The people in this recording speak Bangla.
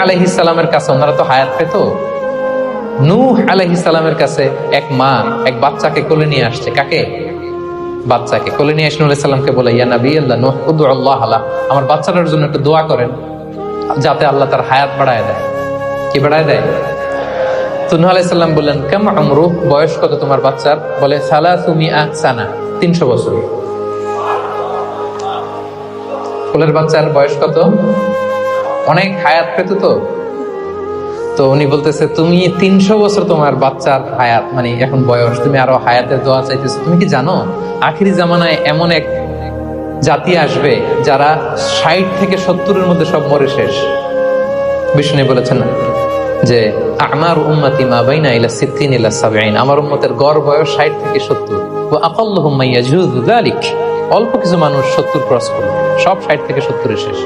আলাইহিস সালামের কাছে, ওনারা তো হায়াত পেত, নূহ আলাইহিস সালামের কাছে এক মা এক বাচ্চাকে কোলে নিয়ে আসছে। কাকে? বাচ্চাকে কোলে নিয়ে এসে নূহ আলাইহিস সালামকে বলে, ইয়া নবী আল্লাহ নূহ উদু আল্লাহ আলা, আমার বাচ্চাটার জন্য একটু দোয়া করেন যাতে আল্লাহ তার হায়াত বাড়ায় দেয়। কি বাড়ায় দেয়? তো নূহ আলাইহিস সালাম বললেন, কাম আমরু, বয়স কত তোমার বাচ্চার? বলে সালাসু মিআ সানা, 300 বছর। কোলের বাচ্চার বয়স কত? অনেক হায়াত পেত তো। তো উনি বলতেছে, তুমি 300 বছর তোমার বাচ্চার হায়াত, মানে এখন বয়স, তুমি আরো হায়াতের দোয়া চাইতেছো। তুমি কি জানো আখিরি জামানায় এমন এক জাতি আসবে যারা 60 থেকে 70-এর মধ্যে সব মরে শেষ। বিষ্ণু বলেছেন যে আমার উম্মতি মা বাইনা ইলা 60 ইলা 70, আমার উম্মতের গড় বয়স 60 থেকে 70। ওয়া আকাল্লুহুম মাইয়াজুযু যালিক, অল্প কিছু মানুষ 70 ক্রস করবে, সব 60 থেকে 70-এ শেষ।